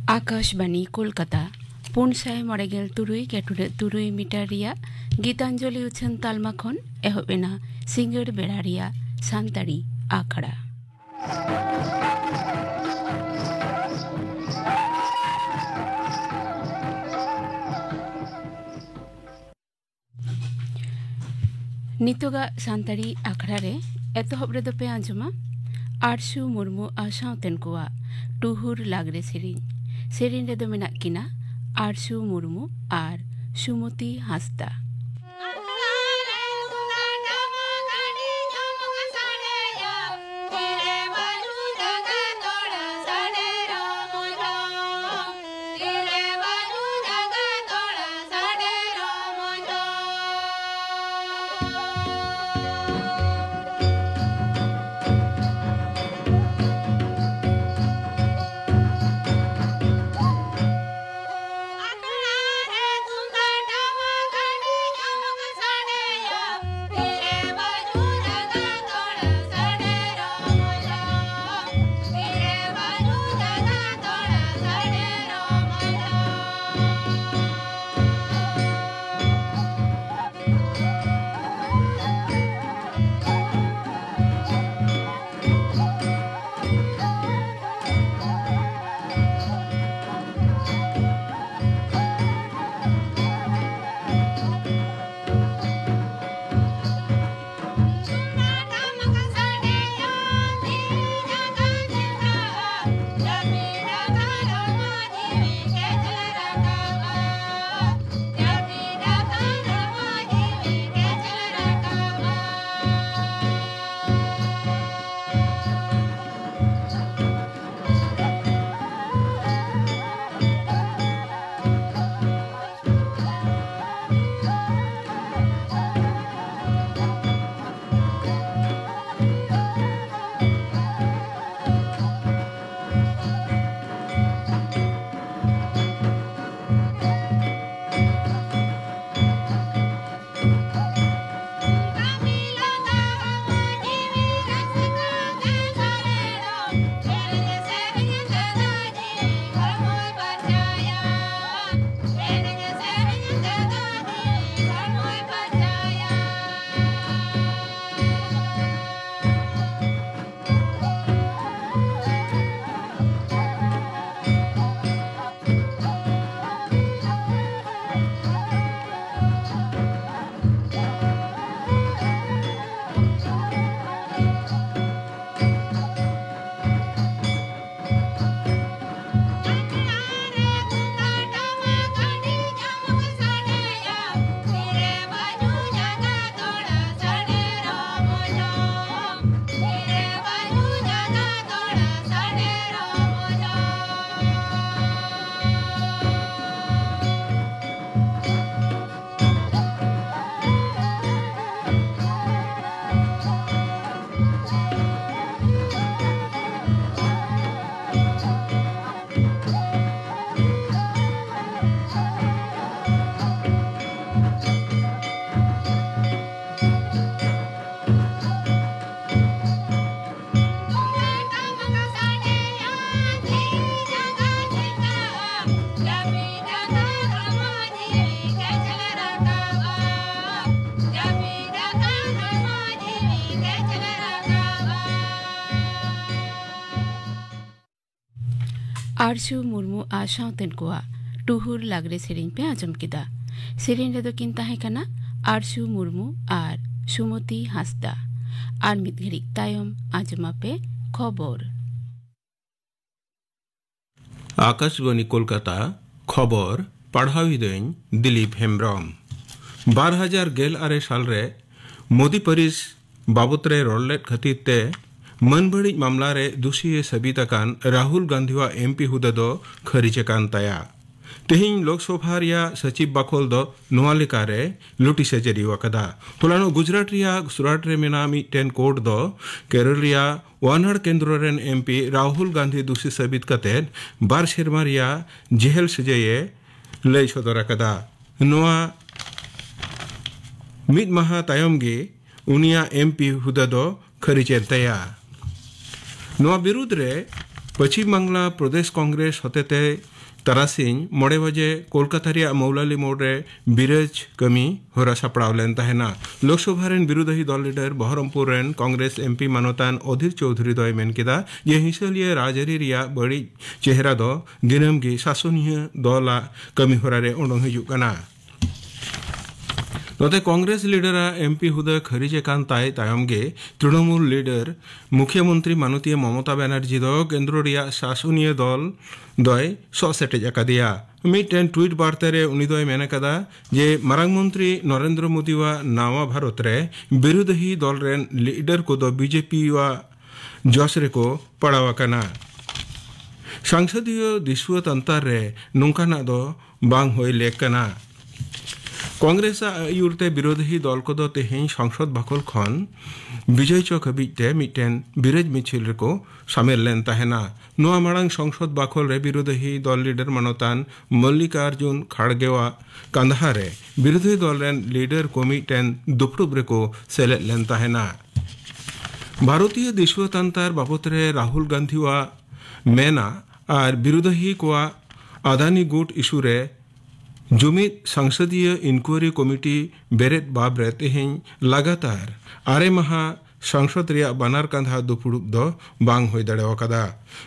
Akashvani Kolkata 497.3 metre रिया गीतांजलि उछन तालमा खन एहबेना singer बेड़ा रिया सानताड़ी आखड़ा नितोगा सानताड़ी आखड़ा रे एतहब रे दोपे आंजमा आरसू मुर्मू आसावतेन कोआ टुहुर लागरे सेरिन रे दो मेनाक किना आरसू मुर्मू आर सुमति हांसदा आरसू मुर्मू आसावतेन कोआ टुहुर लागरे सेरिन पे आजम किदा सेरिन रे दो किन ताहे कना आरसू मुर्मू आर सुमति हांसदा आर मिद घड़िक तायम आजमा पे खबर आकाशवाणी कोलकाता खबर पढ़ावी दें दिलीप हेम्ब्रम 2016 साल रे मोदी परिस बाबत रे रोलेट खतीर ते मनबड़ी मामला रे दोषी सबिता कान राहुल गांधीवा एमपी हुदा दो खरीचे कान ताया तेहिं लोकसभा रिया सचिव बाखोल दो नोआलिका रे लुटी से जरी वकदा होलानो गुजरात रिया सुराट रे मेनामी टेन कोड दो केरल रिया वानहड़ केंद्र रेन एमपी राहुल गांधी दोषी सबित कते बार शर्मा रिया जेल सजाये लय सदर कदा नोआ मिद माहा तायम गे उनिया एमपी हुदा दो खरीचे तया नोआ विरुद्ध रे पश्चिम बांग्ला प्रदेश कांग्रेस होतेते तरासिंग 9 बजे कोलकाता रे मौलाली मोड़ रे बिरज कमी होरा सापड़ाव लेन तहना लोकसभा रेन विरोधी दल लीडर बहरमपुर रेन कांग्रेस एमपी मानोतान अधीर चौधरी दय मेन केदा जे हिंसलिया राजरी रिया बड़ी चेहरा दो दिनम गी शासनीय दला कमी होरा रे ओंडों हिजुग कना नोते कांग्रेस लीडर एमपी हुदा खरीजे कान ताय तायमगे तृणमूल लीडर मुख्यमंत्री माननीय ममता बनर्जी दो केंद्र रिया शासनीय दल दय ससेटे जकादिया मिटेन ट्वीट वार्ता रे उनी दय मेने कदा जे मारांग मंत्री नरेंद्र मोदी वा नावा भारत रे विरोधी दल रेन लीडर को दो बीजेपी वा जस रे को पड़ावा कना संसदीय दिशुवत अंतर रे नुंकाना दो बांग होय लेकना कांग्रेस आयुरते विरोधी दल को तेहें संसद बाखल खन विजय चौक हबीते मिटेन बिरज मिছিল को शामिल लेन तहना नोआ मांग संसद बाखल रे विरोधी दल लीडर मानोतान मल्लिकार्जुन खड़गेवा कंधार रे विरोधी दल रेन लीडर को मिटेन दुपड़ुब रे को सेलेद लेन तहना भारतीय दिशुवतांतर बाबत रे राहुल गांधी वा मेना और विरोधी को अदानी गुट इशू रे जुमित संसदीय इनक्वायरी कमिटी बेरेद बाबरे तेहें लगातार 8 माह संसद रिया बानार कांधा दुपुड़ुब दो बांग होय दाड़ेवाकादा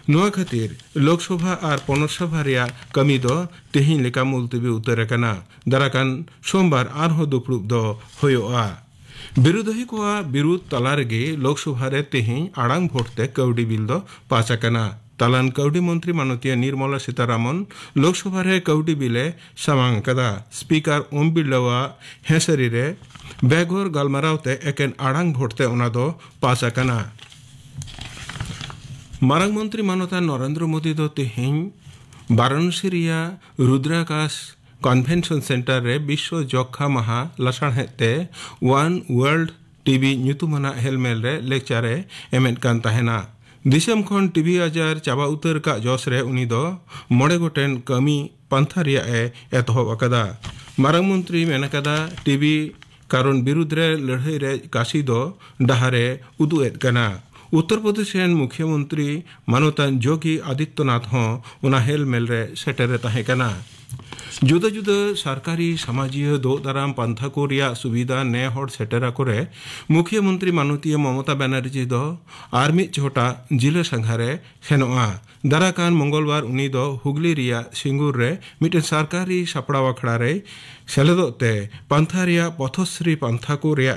नोआ खातिर लोकसभा और पनसभा रिया कमी दो तेहें लेका मुलतबी उतर कना दाराकान सोमवार आरहो दुपुड़ुब दो होयोआ विरोधी को विरोध तलारगे लोकसभा रे तेहें आड़ांग भोटते कौडी बिल दो पाचाकना तालान कौडी मंत्री माननीय निर्मला सीतारामन लोकसभा रे कौडी बिले सामांग कदा स्पीकर ओम बिरलावा हेसरी रे बेगोर गालमारावते एकेन आड़ांग भोटते उना दो पास कना मारांग मंत्री मानता नरेंद्र मोदी दो तेहें वाराणसी रिया रुद्राकाश कन्वेंशन सेंटर रे विश्व जखा माहा लसाण हेते वन वर्ल्ड टीवी ᱧᱩᱛᱩᱢᱟᱱᱟᱜ हेलमेल रे लेक्चर रे एमेन कान तहना दिसम खन टीवी आजार चाबा उतर का जोश रे उनी दो 9 गोटेन कमी पंथा रिया एतहब अकदा मारांग मंत्री मेन कदा टीवी कारण विरुद्ध रे लड़ाई रे काशी दो डहारे उदुएद कना उत्तर प्रदेश रेन मुख्यमंत्री मानोतान योगी आदित्यनाथ हो उना हेलमेल रे सेटर ताहे कना जुदा जुदा सरकारी समाजीय दो दाराम पंथा को रिया सुविधा ने हर सेटरा करे मुख्यमंत्री माननीय ममता बनर्जी दो आर्मी छोटा जिला संघारे सेनोआ दाराकान मंगलवार उनी दो हुगली रिया सिंगूर रे मिटे सरकारी सपड़ावा खड़ा रे सेलेदोते पंथा रिया पथश्री पंथा को रिया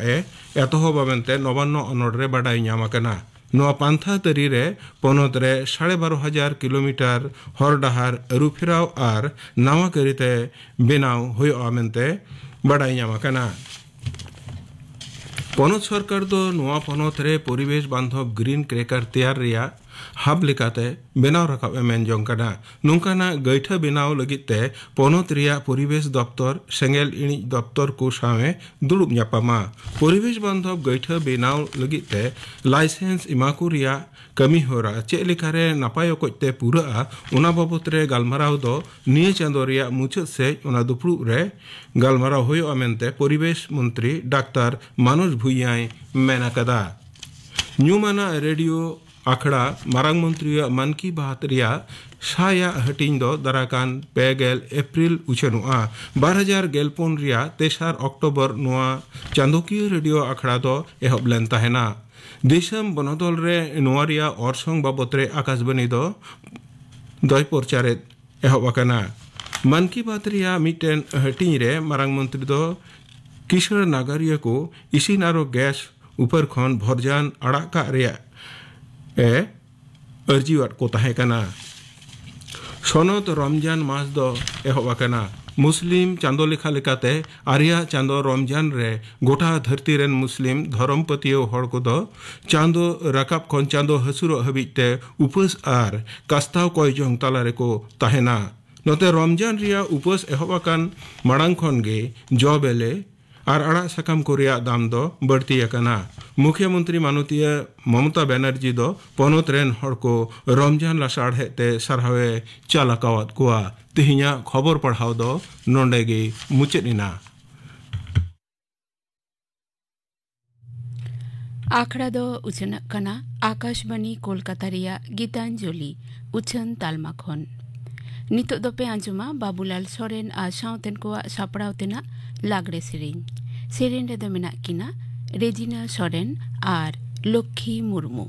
एतहबा मेनते नवान्न अनोड रे बाडाई ᱧᱟᱢᱟᱠᱟᱱᱟ नोआ पांथा तरी रे पनत रे 12,500 किलोमीटर हर डहार अरुफेराव और नावा करीते बेनाव होयोआ मेनते बाडाई ᱧᱟᱢᱟᱠᱟᱱᱟ पनत सरकार दो नोआ पनत रे परिवेश बांधव ग्रीन क्रैकर तैयार रिया हाब लेकाते बेनाव रकाब मेन जोंकाना नुंकाना गैठा बेनाव लगिते पनत रिया परिवेश दफ्तर सेंगेल इणी दफ्तर को सावे दुड़ुब ᱧᱟᱯᱟᱢᱟ परिवेश बांधव गैठा बेनाव लगिते लाइसेंस इमाकु रिया कमी होरा चेलिकारे नापाय कोते पूरा उना बाबत रे गालमाराव दो निये चांदो रिया मुचाद से उना दुपुड़ुब रे गालमाराव होयो अमेनते परिवेश मंत्री डॉक्टर मनोज भुइयाय मेनाकदा न्यूमाना रेडियो आखड़ा मारांग मंत्री मन की बात रिया साया हटिंग दो दराकान पेगेल एप्रिल उछनुआ 2014 रिया 3 अक्टोबर नोआ चांदोकियो रेडियो आखड़ा दो एहब लेन तहना दिसम बनदल रे नोआ रिया ऑर्संग बाबत रे आकाशबाणी दो दय प्रचारे एहब अकना मन की बात रिया मिटेन हटिंग रे मारांग मंत्री दो किशोर नागरिया को इसिन आरो गैस ऊपर खन भरजान अड़ाका रिया अर्जीवाट को तहेकना सनत रमजान मास दो एहबा मुस्लिम चांदो लेखा लेकाते आर्या चांदो रमजान रे गोटा धरती रेन मुस्लिम धर्मपतियो हड़ को दो चांदो राकाब खन चांदो हसुरो हबीते उपस आर कास्ताव कोय जोंग ताला रे को तहेना नोते रमजान रिया उपस एहबाकान माड़ांग खन गे जो बेले और अड़ा साकाम को रिया दाम दो बढ़ती अकना मुख्यमंत्री माननीय ममता बनर्जी दो पनत रेन हड़ को रमजान लासाड़े ते सरहावे चालाकावत कुआ तिहिया खबर पढ़ाव दो नोंडेगे मुचेदिना आखड़ा दो उचन कना आकाशवाणी कोलकाता रिया गीतांजलि उछन तालमा खन नितो दो पे आंजुमा बाबूलाल सोरेन आ साउतेन को सापड़ाव तेना लागड़े सेरेन सेरेन रे दो मेना किना रेजिना सोरेन आर लक्ष्मी मुर्मू।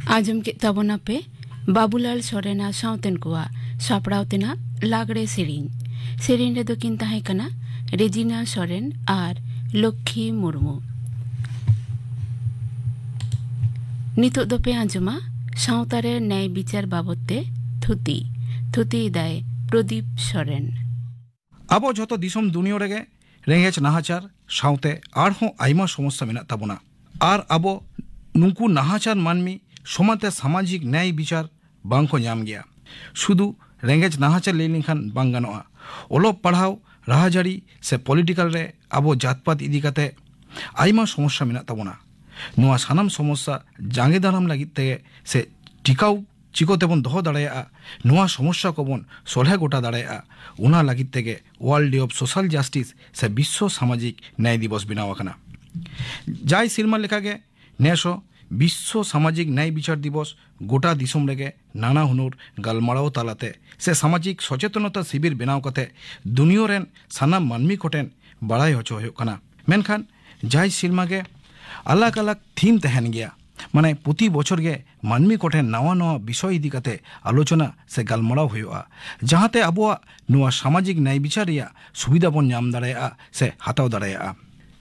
आजम के तबना पे बाबूलाल सोरेना साउतेन कुआ सापड़ाव तेना लागड़े सेरेन रे दो किन ताहे कना रेजिना सोरेन आर लक्ष्मी मुर्मू। नितो दो पे आंजुमा साउतारे न्याय विचार बाबते थुती दाय प्रदीप सोरेन। आबो जतो दिसम दुनिया रेगे रेंगेज नाहाचार साउते आरहों आइमा समस्या मेना ताबोना आर आबो नुंकु नाहाचार मानमी समाते सामाजिक न्याय विचार बांको ᱧᱟᱢ गया शुधु रेंगेज नाहाचार लई लेनखान बांग गानोआ ओलो पढ़ाव राहाजारी से पॉलिटिकल रे आबो जातपात इदी काते आइमा समस्या मेना ताबोना नुआ सानाम समस्या जांगे दाराम लागित ते से टिकाउ चिकोतेबन दोहो दाड़ाया नुआ समस्या कोबन सोलहे गोटा दाड़ाया उना लागित तेगे world day of social justice से विश्व सामाजिक न्याय दिवस बनाव आकना जाय सिरमा लेखागे नेसो विश्व सामाजिक न्याय विचार दिवस गोटा दिसम रेगे नाना हुनूर गलमाराव तालाते से सामाजिक सचेतनता शिविर बनाव कते दुनिया रेन सानाम मानमी कोटेन बड़ाई होचो हुयो कना मेनखान जाय सिलमा गे अलग अलग थीम तहन गया माने प्रति बछर गे मानमी कोठेन नवा नवा विषय इदी कते आलोचना से गलमाराव हुआ जहाते अबुआ नुआ सामाजिक न्याय विचार रिया सुविधा बन नाम दाड़ाया से हाताव दाड़ाया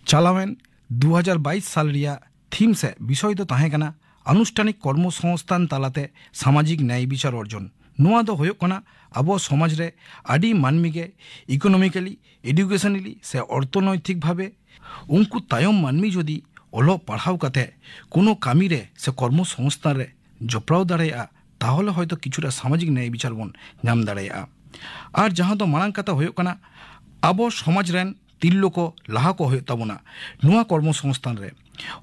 चालावेन 2022 साल रिया थीम से विषय दो ताहे कना अनुष्ठानिक कर्मसंस्थान तालाते सामाजिक न्याय विचार अर्जन नुआ दो हुयो कना अबो समाज रे आडी मानमी गे इकोनॉमिकली एडुकेशनली से अर्थनैतिक भावे उनको तायम मानमी जदि ओलो पढ़ाव कते कोनो कामी रे से कर्मसंस्थान रे जपड़ाव दाड़ाया ताहले हयतो किछुटा सामाजिक न्याय विचार बन नाम दाड़ाया और जहाँ दो मारांग कथा हुयो कना आबो समाज रेन तिल्लो को लाहा को हुयो तबना नुआ कर्मसंस्थान रे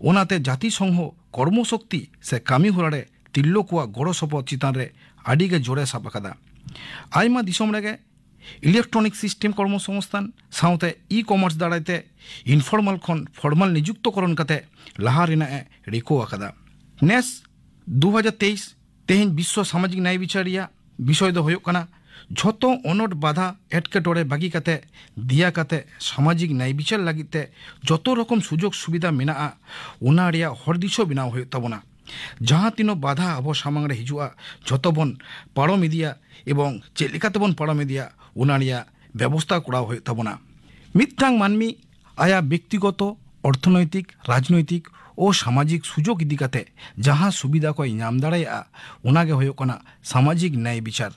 ओनाते जाति संघ कर्मशक्ति से कामी होरारे तिल्लो को गड़ो सपो चितान रे आडी गे जोड़े सापाकादा आयमा दिसम रेगे इलेक्ट्रॉनिक सिस्टम कर्मसंस्थान साउते ई कॉमर्स दाड़ाते इनफॉर्मल खन फॉर्मल नियुक्तकरण कते लाहा रिना रिको आकादा नेस 2023 तेहें विश्व सामाजिक न्याय विचारिया विषय दो हुयो कना झोतो अनट बाधा एटकेटोड़े बागी कते दिया कते सामाजिक न्याय विचार लागिते जतो रकम सुजोग सुविधा मेना उना रिया हर दिशो बिनाव हुयो तबना जहाँ तीनों बाधा अब सामांग रे हिजुआ जतो बन पाड़म इदिया एवं चेलिकाते बन पाड़म इदिया उना रिया व्यवस्था कराव हुयो तबना मिथांग मानमी आया व्यक्तिगत अर्थनैतिक राजनैतिक और सामाजिक सुजोग इदी कते जहाँ सुविधा को नाम दाड़ाया उनागे हुयो कना सामाजिक न्याय विचार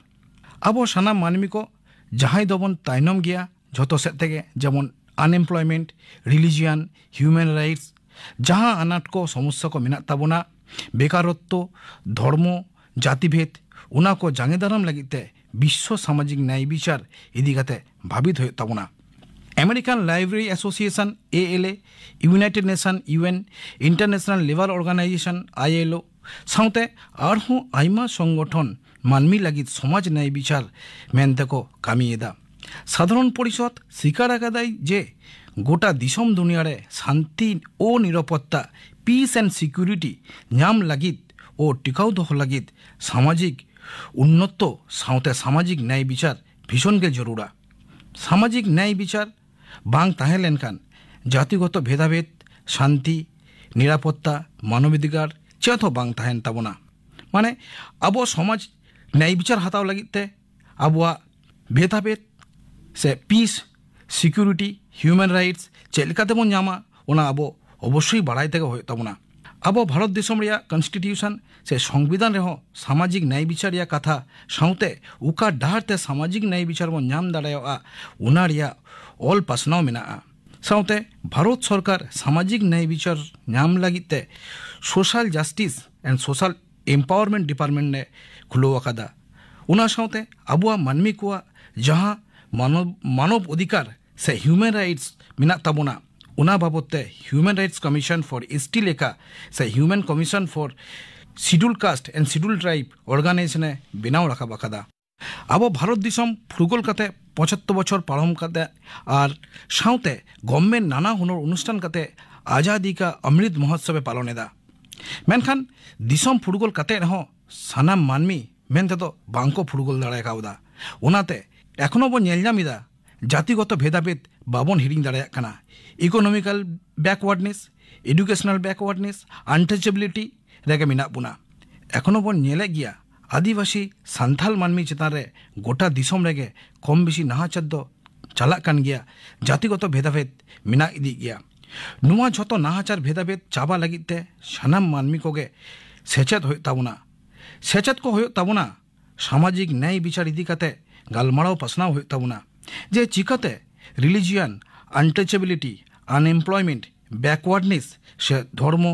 अब सानाम मानमी को जहाँ दबन तायनम गया जतो सेद तेगे जेमन अनएम्प्लॉयमेंट रिलीजियन ह्यूमन राइट्स जहाँ अनाट को समस्या को मेना ताबोना बेकारत्व धर्म जातिभेद उना को जांगे दाराम लगिते विश्व सामाजिक न्याय विचार इदी कते भाबित हुयो ताबोना American Library Association ALA United Nation UN International Labour Organisation ILO साउते आरहों आइमा संगठन मानमी लगित समाज न्याय विचार मेनते को कामिएदा साधारण परिषद स्वीकार आकादाई जे गोटा दिसम दुनिया रे शांति और निरापत्ता पीस एंड सिक्योरिटी नाम लगित और टिकाऊ दोह लगित सामाजिक उन्नत साउते सामाजिक न्याय विचार भीषण के जरूरा सामाजिक न्याय विचार बांग ताहें लेनखान जातिगत भेदाभेद शांति निरापत्ता मानवाधिकार चेत बांग ताहें ताबोना माने अब समाज न्याय विचार हताव लगिते अबुआ भेदाभेद से पीस सिक्योरिटी ह्यूमन राइट्स चेलकाते बन नामा ओना अब अवश्य बाड़ाई तेगे हुयो ताबोना अब भारत देशम रिया कन्स्टिट्यूशन से संविधान रेहो सामाजिक न्याय विचार रिया कथा साउते उका डाहरते सामाजिक न्याय विचार बन नाम दाड़ाया उना रिया ऑल पासनाव मेना साउते भारत सरकार सामाजिक न्याय विचार नाम लगिते social justice and social empowerment department ने खुलो आकादा उना साउते अबुआ मानमी को जहाँ मानव अधिकार से ह्यूमन राइट्स मेना ताबोना उना बाबते human rights commission for ST लेखा से human commission for scheduled caste and scheduled tribe organisation बनाव रखा बाकादा अब भारत दिसम फुरगोल कते 75 बछर पारम कते और साउते गवर्नमेंट नाना हुनर अनुष्ठान कते आजादी का अमृत महोत्सव पालनेदा मेनखान दिसम फुरगोल कते रहो सानाम मानमी मेनते तो बांको फुरगोल दाड़ाय काउदा उनाते एखनो बो नेल नामिदा जातिगत भेदाभेद बाबन हिरिंग दाड़ाया कना economical backwardness educational backwardness untouchability रेगे मेना बुना एखनो बन नेले गिया आदिवासी सान्थाल मानमी चेतान रे गोटा दिसम रेगे कम बेसी नाहाचार दो चालाक कान गिया जातिगत भेदाभेद मेना इदी गिया नुआ झोतो नाहाचार भेदाभेद चाबा लगिते सानाम मानमी कोगे सेचेत हुयो ताबोना सेचेत को हुयो ताबोना सामाजिक न्याय विचार इदी कते गालमाराव पासनाव हुयो ताबोना जे चिकाते रिलीजियन अनटचेबिलिटी अनएम्प्लॉयमेंट बैकवर्डनेस से धर्म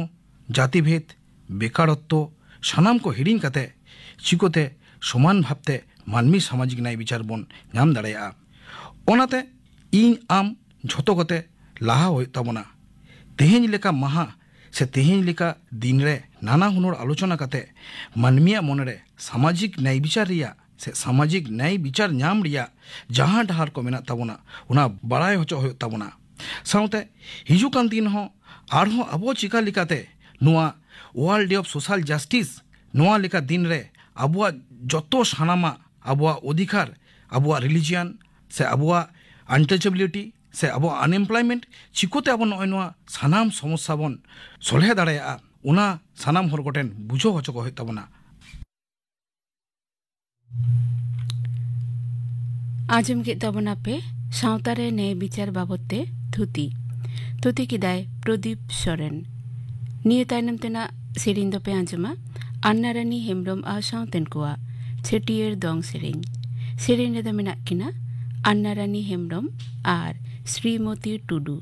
जातिभेद बेकारत्व सानाम को हिरिंग कते चिकोते समान भावते मानमी सामाजिक न्याय विचार बन नाम दाड़ाया ओनाते इन आम झोतो कते लाहा हुयो ताबोना तेहें लेका महा से तेहें लेका दिन रे नाना हुनर आलोचना कते मानमिया मनरे सामाजिक न्याय विचार रिया से सामाजिक न्याय विचार नाम रिया जहाँ डहार को मेना ताबोना उना बाड़ाय होचो ताबोना साउते हिजुकान दिन हो आरहो अबो चिका लिकाते नुआ world day of social justice नोआ लेका दिन रे अबुआ जतो सानामा अबुआ अधिकार अबुआ रिलीजियन से अबुआ अनटचेबिलिटी से अबुआ अनएम्प्लॉयमेंट चिकोते अब नय नोआ सानाम समस्या बन सलहे दाड़ाया उना सानाम हर गोटेन बुझो हचो को तबना आजम के तबना पे सावतारे न्याय विचार बाबते थुती किदाय प्रदीप सोरेन निये तायनम तेना सेरिन दो पे आंजमा अन्नारानी हेम्ब्रम आ सावतेन कुआ छेटियर दोंग सेरिन रे दो मेना किना अन्नारानी हेम्ब्रम आर श्रीमती टुडू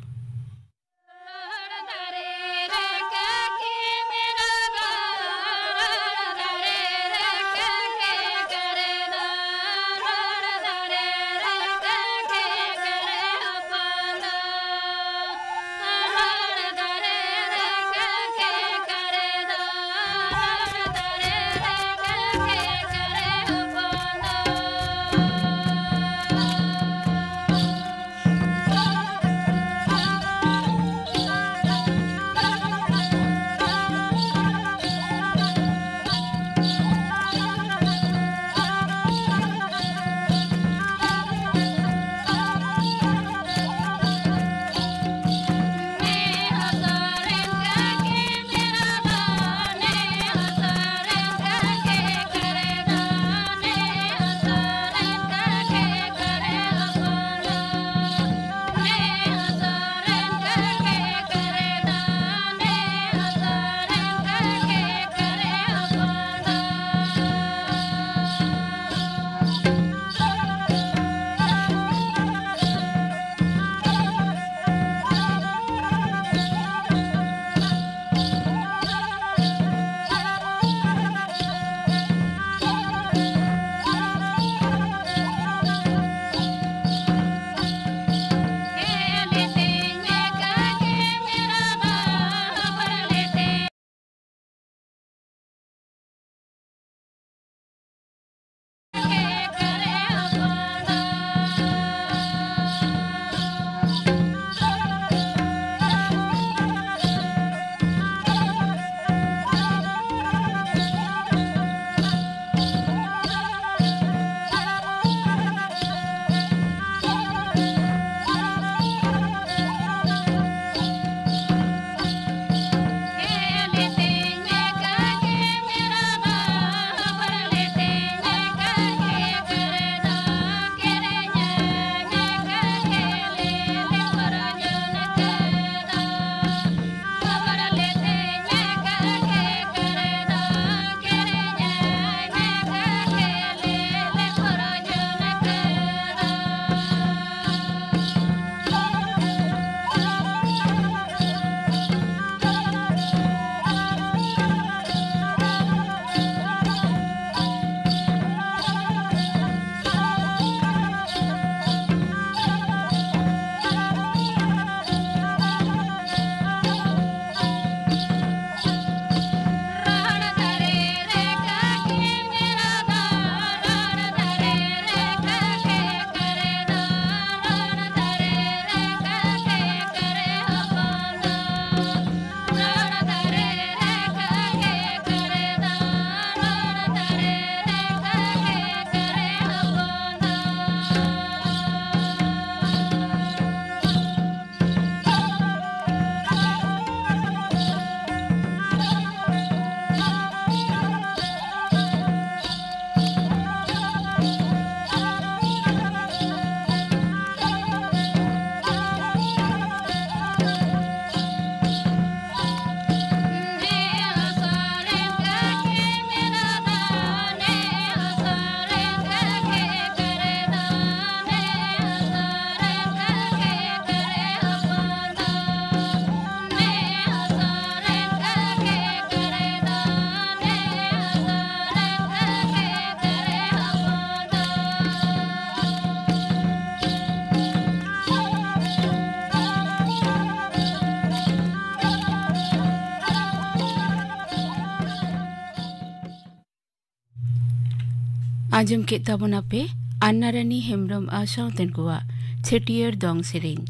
आजम के तबना पे अन्नारानी हेम्ब्रम आसावतेन कुआ छेटियर दोंग सेरेन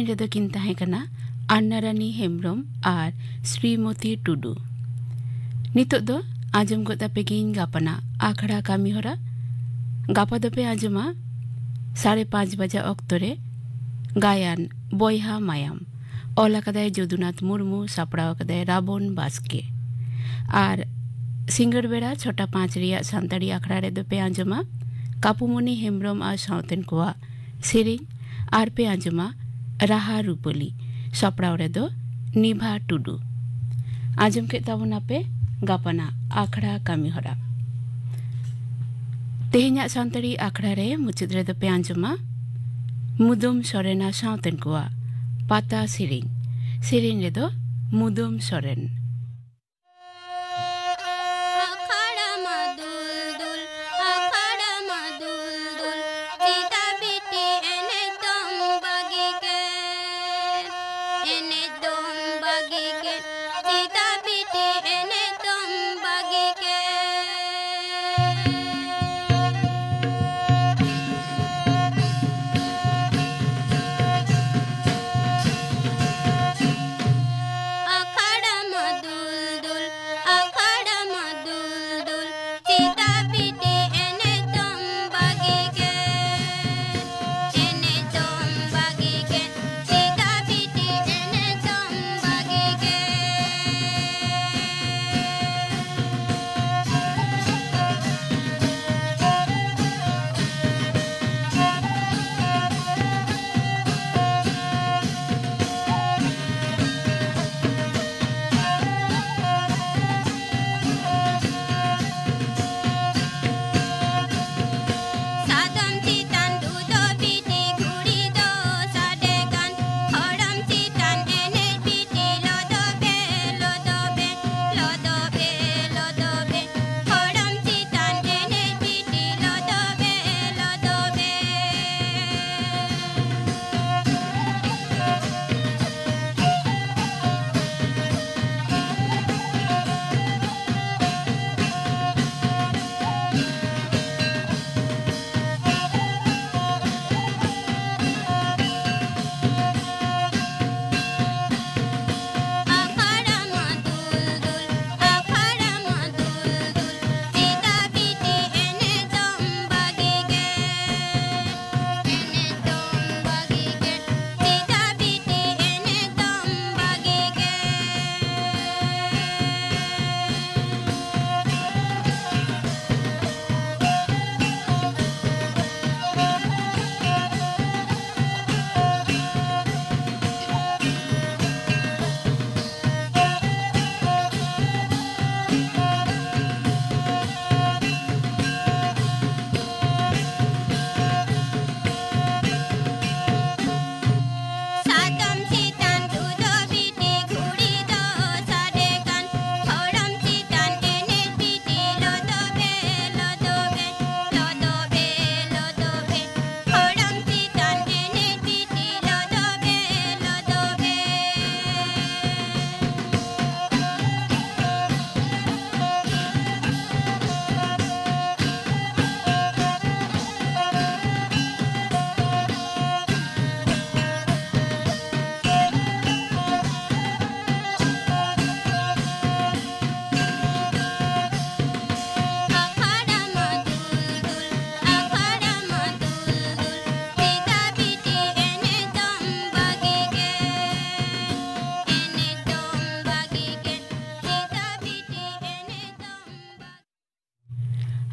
रे दो किन ताहे कना अन्नारानी हेम्ब्रम आर श्रीमती टुडू। नितोग दो आजम गो तापे गिन गापना आखड़ा कामी होरा गापा दोपे आजमा 5:30 बजे अक्तरे गायन बोयहा मायाम ओला कदाय जदुनाथ मुर्मू सापड़ाव कदाय राबन बास्के और सिंगर बेड़ा 6:05 रिया सानताड़ी आखड़ा रे दोपे आजमा कापुमनी हेम्ब्रम और साउतेन कोआ सेरिंग और पे आजमा राहा रूपली सापड़ाव रे दो निभा टुडू आजम के ताबोना पे गापना आखड़ा कामी होरा तेहन्या सानताड़ी आखड़ा रे मुचाद रे दोपे आजमा मुदुम सोरेना साउतेन कोआ पाता सेरिंग रे दो मुदुम सोरेन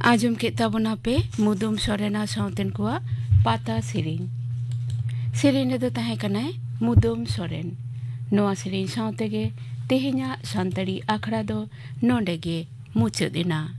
आजम के ताबोना पे मुदुम सोरेना साउतेन कोआ पाता सेरिंग दो ताहे कनाय मुदुम सोरेन नोआ सेरिंग साउते गे तेहेन्या सानताड़ी आखड़ा दो नोंडे गे मुचाद एना।